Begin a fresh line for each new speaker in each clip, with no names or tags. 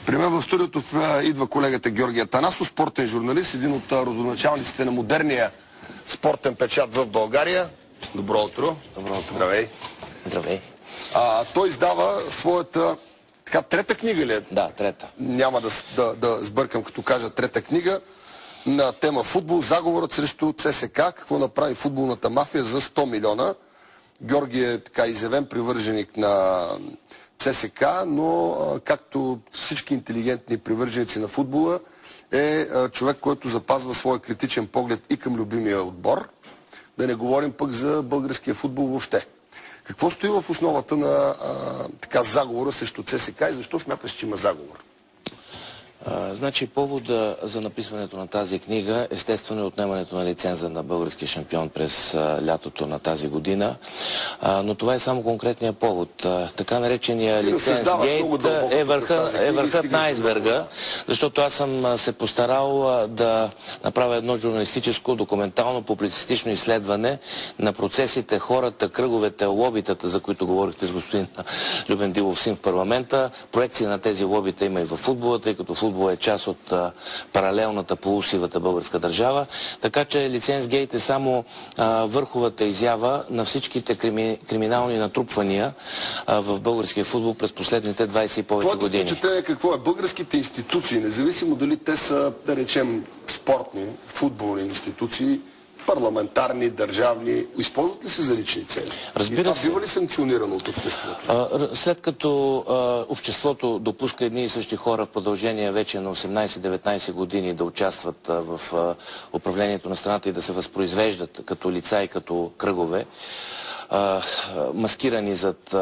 При мен в студиото идва колегата Георги Атанасов, спортен журналист, един от родоначалниците на модерния спортен печат в България. Добро утро.
Добро утро.
Здравей.
Здравей.
Той издава своята трета книга ли е?
Да, трета.
Няма да сбъркам като кажа трета книга на тема футбол. Заговорът срещу ЦСК. Какво направи футболната мафия за 100 милиона. Георги е изявен привърженик на ЦСК, но както всички интелигентни привърженици на футбола, е човек, който запазва своя критичен поглед и към любимия отбор. Да не говорим пък за българския футбол въобще. Какво стои в основата на заговора срещу ЦСК и защо смяташ, че има заговор?
Значи повода за написването на тази книга естествено е отнемането на лиценза на българския шампион през лятото на тази година, но това е само конкретният повод. Така наречения лиценз гейт е върхът на айсберга, защото аз съм се постарал да направя едно журналистическо, документално, публицистично изследване на процесите, хората, кръговете, лобитата, за които говорихте с господин Любен Дилов син в парламента. Проекции на тези лобита има и във футбола, тъй като футбол е част от паралелната полусивата българска държава. Така че лицензгейт е само върховата изява на всичките криминални натрупвания в българския футбол през последните 20 и повече години.
Твоето впечатление какво е? Българските институции, независимо дали те са, да речем, спортни, футболни институции, парламентарни, държавни, използват ли се за лични цели?
Разбира се.
Бива ли санкционирано от обществото?
След като обществото допуска едни и същи хора в продължение вече на 18-19 години да участват в управлението на страната и да се възпроизвеждат като лица и като кръгове, маскирани зад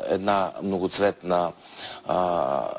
една многоцветна,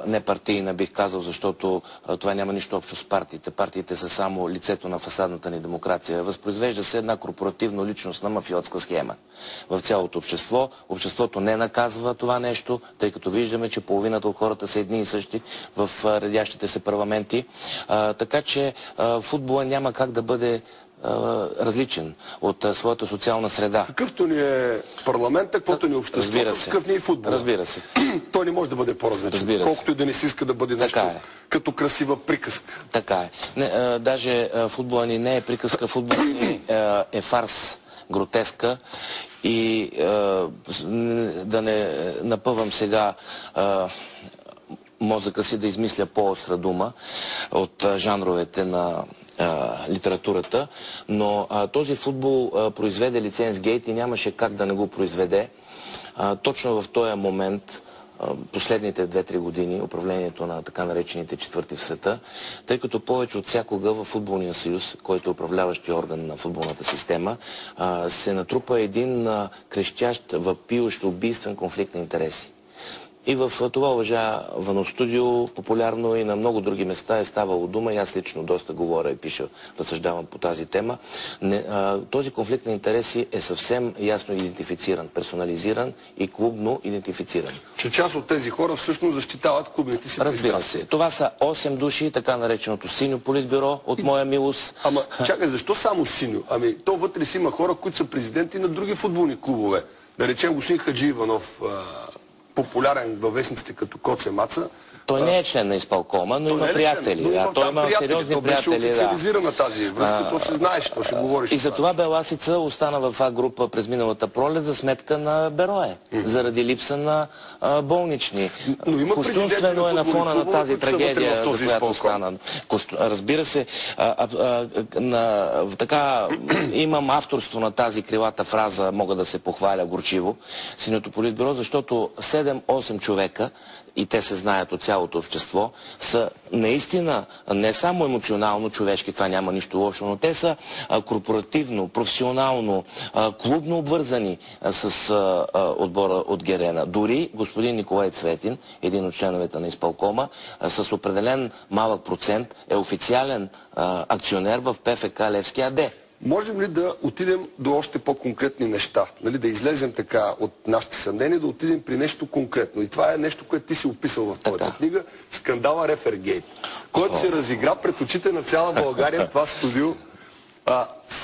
непартийна, бих казал, защото това няма нищо общо с партиите. Партиите са само лицето на фасадната ни демокрация. Възпроизвежда се една корпоративно-личностна мафиотска схема в цялото общество. Обществото не наказва това нещо, тъй като виждаме, че половината от хората са едни и същи в редящите се парламенти. Така че футбола няма как да бъде различен от своята социална среда.
Какъвто ни е парламента, каквото ни е обществото, какъв ни е футбол.
Разбира се.
Той не може да бъде по-различен, колкото и да не си иска да бъде нещо като красива приказка.
Така е. Даже футбола ни не е приказка, футбола ни е фарс, гротеска и да не напъвам сега мозъка си да измисля по-остра дума от жанровете на литературата, но този футбол произведе лицензгейт и нямаше как да не го произведе. Точно в този момент, последните 2-3 години, управлението на така наречените четвърти в света, тъй като повече от всякога в Футболния съюз, който е управляващия орган на футболната система, се натрупа един крещящ, въпиющ, убийствен конфликт на интереси. И в това уважавано студио, популярно и на много други места е ставало дума, и аз лично доста говоря и пиша, разсъждавам по тази тема. Този конфликт на интереси е съвсем ясно идентифициран, персонализиран и клубно идентифициран.
Че част от тези хора всъщност защитават клубните си пристрастия.
Разбира се. Това са 8 души, така нареченото синьо политбюро от моя милост.
Ама чакай, защо само синьо? Ами то вътре си има хора, които са президенти на други футболни клубове. Да речем господин Хаджи Иванов, популярен във вестниците като Коце Маца.
Той не е член на изпълкома, но има приятели. Той има сериозни приятели.
Беше официализирана тази връзка, то се знаеш, то се говориш.
И затова Беласица остана в А група през миналата пролет за сметка на Берое, заради липса на болнични. Кощунствено е на фона на тази трагедия, за която стана. Разбира се, така имам авторство на тази крилата фраза, мога да се похваля горчиво, синьото политбюро, защото 7-8 човека, и те се знаят от цялото общество, са наистина не само емоционално човешки, това няма нищо лошо, но те са корпоративно, професионално, клубно обвързани с отбора от Герена. Дори господин Николай Цветин, един от членовете на изпълкома, с определен малък процент е официален акционер в ПФК Левски АД.
Можем ли да отидем до още по-конкретни неща? Нали, да излезем така от нашите съмнения, да отидем при нещо конкретно. И това е нещо, което ти си описал в твоята книга. Скандала Рефергейт, който се разигра пред очите на цяла България, това студио.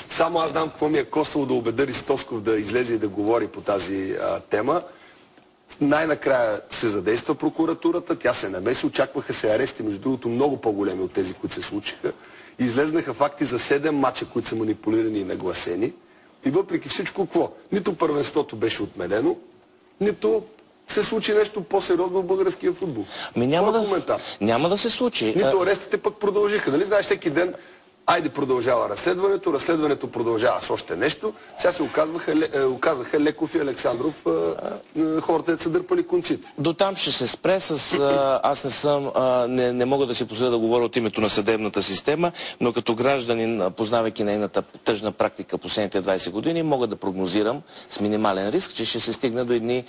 Само аз знам какво ми е коствало да убеда Ристовсков да излезе и да говори по тази тема. Най-накрая се задейства прокуратурата, тя се намеси, очакваха се арести, между другото много по-големи от тези, които се случиха. Излезнаха факти за 7 мача, които са манипулирани и нагласени. И въпреки всичко, какво? Нито първенството беше отменено, нито се случи нещо по-сериозно в българския футбол.
Няма да се случи.
Нито арестите пък продължиха. Нали знаеш, всеки ден айде продължава разследването продължава с още нещо. Сега се оказаха Леков и Александров, хората са дърпали конците.
До там ще се спре с... Аз не мога да си позволя да говоря от името на съдебната система, но като гражданин, познавайки нейната тъжна практика последните 20 години, мога да прогнозирам с минимален риск, че ще се стигне до едни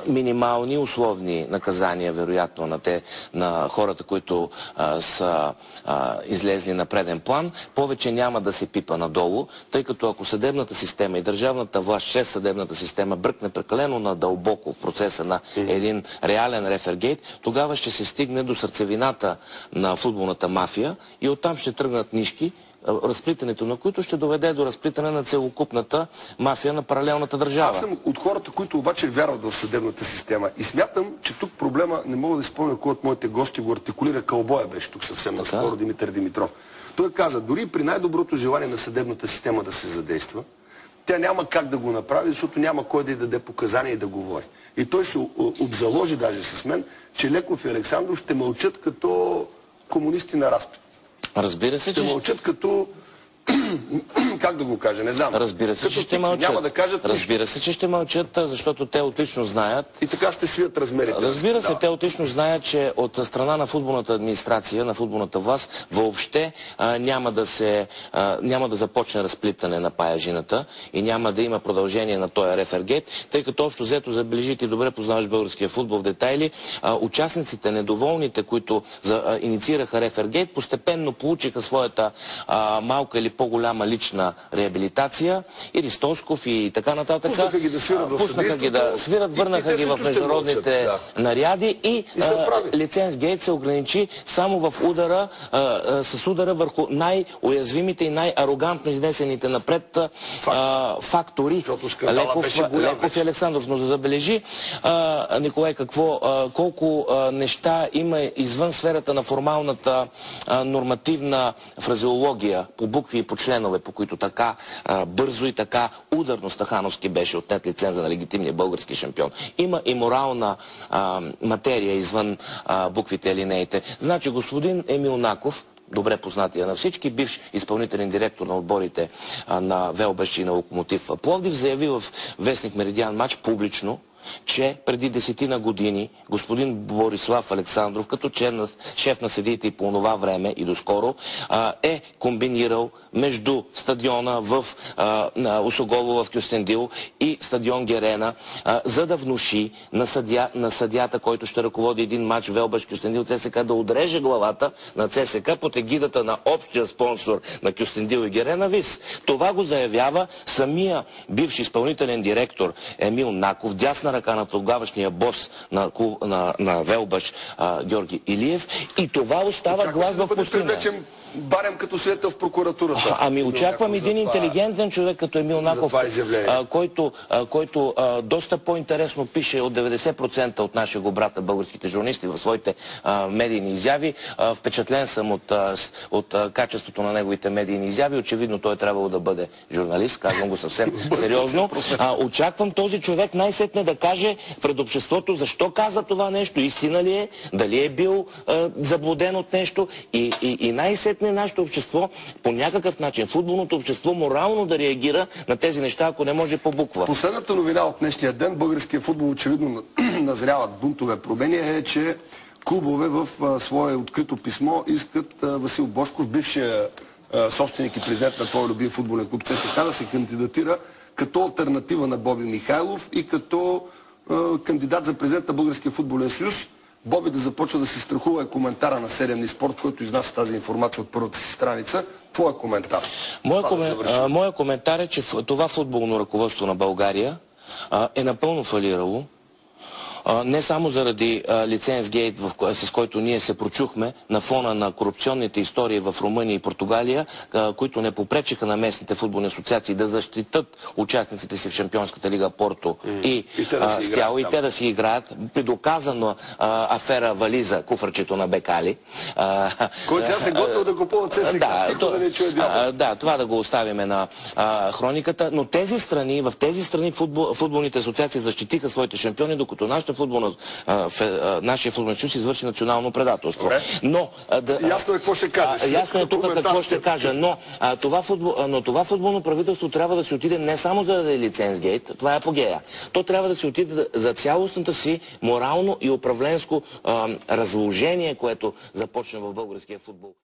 минимални условни наказания, вероятно, на хората, които са излезли на преден план. Повече няма да се пипа надолу, тъй като ако съдебната система и държавната власт чрез съдебната система бръкне прекалено надълбоко в процеса на един реален рефергейт, тогава ще се стигне до сърцевината на футболната мафия и оттам ще тръгнат нишки, разплитането на които ще доведе до разплитане на целокупната мафия на паралелната държава.
Аз съм от хората, които обаче вярват в съдебната система и смятам, че тук проблема, не мога да спомня кой от моите гости го артикулира, Кълбоя беше тук съвсем наскоро, Димитър Димитров. Той каза, дори при най-доброто желание на съдебната система да се задейства, тя няма как да го направи, защото няма кой да й даде показания и да говори. И той се обзаложи даже с мен, че Леков и Александров ще мълчат като комунисти на разпит.
Разбира се, че...
Ще мълчат като... Как да го кажа, не знам.
Разбира се, че ще мълчат.
Няма да кажат
Разбира се, че ще мълчат, защото те отлично знаят.
И така ще свият размерите.
Разбира се, те отлично знаят, че от страна на футболната администрация, на футболната власт, въобще няма да започне разплитане на паяжината и няма да има продължение на този рефергейт, тъй като общо взето забележите и добре познаваш българския футбол в детайли, участниците, недоволните, които инициираха рефергейт, постепенно получиха своята малка или по-голяма лична реабилитация, и Ристолсков и така нататък.
Пуснаха ги да свират в
съдействието, върнаха ги в международните наряди и лицензгейт се ограничи само в удара, с удара върху най-уязвимите и най-арогантно изнесените напред фактори. Леков и Александров. Но забележи, Николай, колко неща има извън сферата на формалната нормативна фразеология по букви и по членове, по които така бързо и така ударно Стахановски беше отнет лиценза на легитимния български шампион. Има и морална материя извън буквите и линеите. Значи господин Емил Наков, добре познатия на всички, бивш изпълнителен директор на отборите на Велбаш и на Локомотив Пловдив, заяви в вестник Меридиан Мач публично, че преди 10 години господин Борислав Александров, като шеф на съдиите и по това време и доскоро, е комбинирал между стадиона в Осогово в Кюстендил и стадион Герена, за да внуши на съдията, който ще ръководи един матч Велбаш Кюстендил ЦСК, да отреже главата на ЦСК под егидата на общия спонсор на Кюстендил и Герена ВИС. Това го заявява самия бивш изпълнителен директор Емил Наков, дясна ръка на тогавашния бос на Велбаш Георги Илиев, и това остава глас в пустиня.
Барем като свидетел в прокуратурата.
Ами очаквам един интелигентен човек като Емил Наков, който доста по-интересно пише от 90% от нашия брата българските журналисти в своите медийни изяви. Впечатлен съм от качеството на неговите медийни изяви. Очевидно той е трябвало да бъде журналист, казвам го съвсем сериозно. Очаквам този човек най-сетне да каже пред обществото защо каза това нещо, истина ли е, дали е бил заблуден от нещо, и най-сетне нашето общество по някакъв начин, футболното общество, морално да реагира на тези неща, ако не може по буква.
Последната новина от днешния ден, българския футбол очевидно назряват бунтове промени, е, че клубове в свое открито писмо искат Васил Божков, бившия собственик и президент на твой любим футболен клуб ЦСКА, да се кандидатира като алтернатива на Боби Михайлов и като кандидат за президент на Българския футболен съюз. Боби да започва да се страхува, е коментара на Седемни спорт, който изнася тази информация от първата си страница. Твоя коментар?
Моя коментар е, че това футболно ръководство на България е напълно фалирало. Не само заради лицензгейт, с който ние се прочухме на фона на корупционните истории в Румъния и Португалия, които не попречиха на местните футболни асоциации да защитат участниците си в Шампионската лига Порто и те да си играят при доказана афера Вализа, куфърчето на Бекали.
Който сега се готвил да купува ЦСК.
Да, това да го оставиме на хрониката, но в тези страни футболните асоциации защитиха своите шампиони, докато нашия футболен съюз извърши национално предателство.
Ясно е какво ще кажеш.
Ясно е тук какво ще кажа, но това футболно правителство трябва да си отиде не само заради лицензгейт, това е апогея. То трябва да си отиде за цялостната си морално и управленско разложение, което започна в българския футбол.